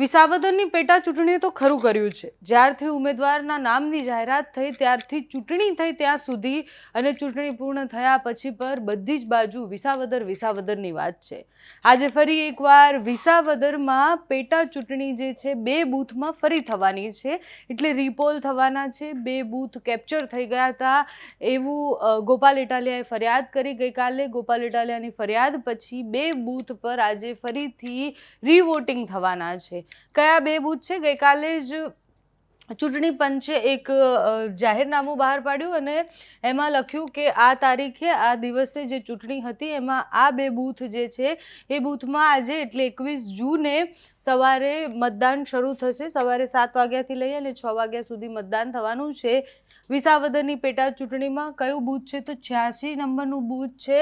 વિસાવદરની પેટા ચૂંટણીએ તો ખરું કર્યું છે। જ્યારથી ઉમેદવારના નામની જાહેરાત થઈ ત્યારથી ચૂંટણી થઈ ત્યાં સુધી અને ચૂંટણી પૂર્ણ થયા પછી પર બધી જ બાજુ વિસાવદરની વાત છે। આજે ફરી એકવાર વિસાવદરમાં પેટા ચૂંટણી જે છે 2 બૂથમાં ફરી થવાની છે, એટલે રીપોલ થવાના છે। 2 બૂથ કેપ્ચર થઈ ગયા હતા એવું ગોપાલ ઇટાલિયાએ ફરિયાદ કરી ગઈકાલે। ગોપાલ ઇટાલિયાની ફરિયાદ પછી 2 બૂથ પર આજે ફરીથી રીવોટિંગ થવાના છે। કયા 2 બૂથ છે? ગઈકાલે જ ચૂંટણી પંચે એક જાહેરનામું બહાર પાડ્યું અને એમાં લખ્યું કે આ તારીખે આ દિવસે જે ચૂંટણી હતી એમાં આ 2 બૂથ જે છે એ બૂથમાં આજે એટલે 21 જૂને સવારે મતદાન શરૂ થશે। સવારે 7 વાગ્યાથી લઈ અને 6 વાગ્યા સુધી મતદાન થવાનું છે। વિસાવદરની પેટા ચૂંટણીમાં કયું બૂથ છે? તો 86 નંબરનું બૂથ છે,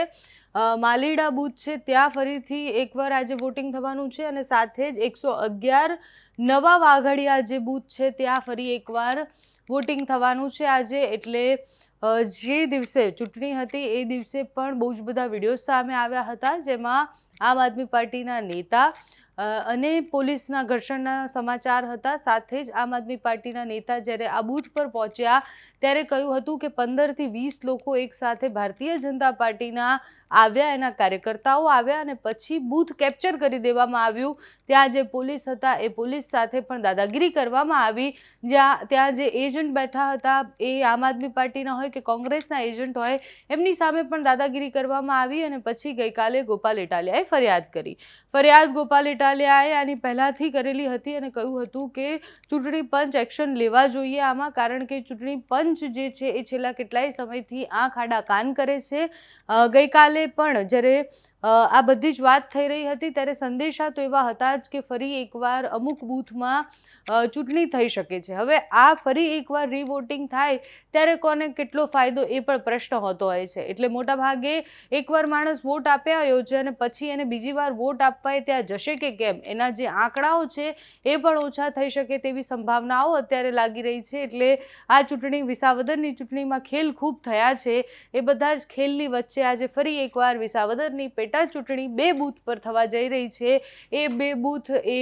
માલીડા બૂથ છે। ત્યાં ફરીથી એકવાર આજે વોટિંગ થવાનું છે અને સાથે જ 111 નવા વાઘડિયા જે બૂથ છે ત્યાં ફરી એકવાર વોટિંગ થવાનું છે આજે। એટલે જે દિવસે ચૂંટણી હતી એ દિવસે પણ બહુ જ બધા વિડીયો સામે આવ્યા હતા, જેમાં આમ આદમી પાર્ટીના નેતા અને પોલીસના ઘર્ષણના સમાચાર હતા। સાથે જ આમ આદમી પાર્ટીના નેતા જ્યારે આ બૂથ પર પહોંચ્યા ત્યારે કહ્યું હતું કે 15 થી 20 લોકો એકસાથે ભારતીય જનતા પાર્ટીના આવ્યા, એના કાર્યકર્તાઓ આવ્યા અને પછી બૂથ કેપ્ચર કરી દેવામાં આવ્યું। ત્યાં જે પોલીસ હતા એ પોલીસ સાથે પણ દાદાગીરી કરવામાં આવી। ત્યાં જે એજન્ટ બેઠા હતા એ આમ આદમી પાર્ટીના હોય કે કોંગ્રેસના એજન્ટ હોય એમની સામે પણ દાદાગીરી કરવામાં આવી અને પછી ગઈકાલે ગોપાલ ઇટાલિયાએ ફરિયાદ કરી। ફરિયાદ ગોપાલ ઇટાલિયાએ આની પહેલાંથી કરેલી હતી અને કહ્યું હતું કે ચૂંટણી પંચ એક્શન લેવા જોઈએ આમાં, કારણ કે ચૂંટણી પંચ જે છે એ છેલ્લા કેટલાય સમયથી આંખ આડા કાન કરે છે। ગઈકાલે પણ જ્યારે આ બધી જ વાત થઈ રહી હતી ત્યારે સંદેશા તો એવા હતા જ કે ફરી એકવાર અમુક બૂથમાં ચૂંટણી થઈ શકે છે। હવે આ ફરી એકવાર રીવોટિંગ થાય ત્યારે કોને કેટલો ફાયદો એ પણ પ્રશ્ન હોતો હોય છે। એટલે મોટાભાગે એકવાર માણસ વોટ આપ્યા આવ્યો છે અને પછી એને બીજી વાર વોટ આપવા ત્યાં જશે કે કેમ, એના જે આંકડાઓ છે એ પણ ઓછા થઈ શકે તેવી સંભાવનાઓ અત્યારે લાગી રહી છે। એટલે આ ચૂંટણી વિસાવદરની ચૂંટણીમાં ખેલ ખૂબ થયા છે। એ બધા જ ખેલની વચ્ચે આજે ફરી એકવાર વિસાવદરની પેટા ચૂંટણી 2 બૂથ પર થવા જઈ રહી છે। એ 2 બૂથ એ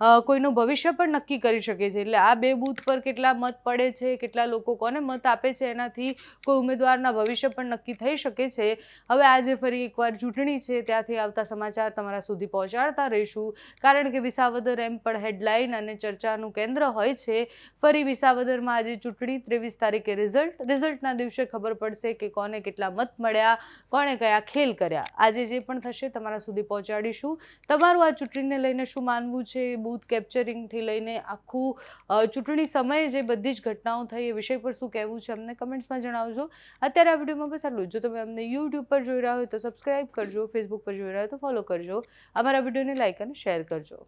કોઈનું ભવિષ્ય પણ નક્કી કરી શકે છે। એટલે આ 2 બૂથ પર કેટલા મત પડે છે, કેટલા લોકો કોને મત આપે છે, એનાથી કોઈ ઉમેદવારના ભવિષ્ય પણ નક્કી થઈ શકે છે। હવે આજે ફરી એકવાર ચૂંટણી છે ત્યાંથી આવતા સમાચાર તમારા સુધી પહોંચાડતા રહીશું, કારણ કે વિસાવદર એમ પણ હેડલાઇન અને ચર્ચાનું કેન્દ્ર હોય છે। ફરી વિસાવદરમાં આજે ચૂંટણી 23 તારીખે રિઝલ્ટના દિવસે ખબર પડશે કે કોને કેટલા મત મળ્યા, કોણે કયા ખેલ કર્યા। આજે જે પણ થશે તમારા સુધી પહોંચાડીશું। તમારું આ ચૂંટણીને લઈને શું માનવું છે, બૂથ કેપ્ચરિંગથી લઈને આખું ચૂંટણી સમયે જે બધી જ ઘટનાઓ થઈ એ વિષય પર શું કહેવું છે અમને કમેન્ટ્સમાં જણાવજો। અત્યારે આ વિડીયોમાં બસ આટલું જ। જો તમે અમને યુટ્યુબ પર જોઈ રહ્યા હોય તો સબસ્ક્રાઈબ કરજો, ફેસબુક પર જોઈ રહ્યા હોય તો ફોલો કરજો, અમારા વિડીયોને લાઇક અને શેર કરજો।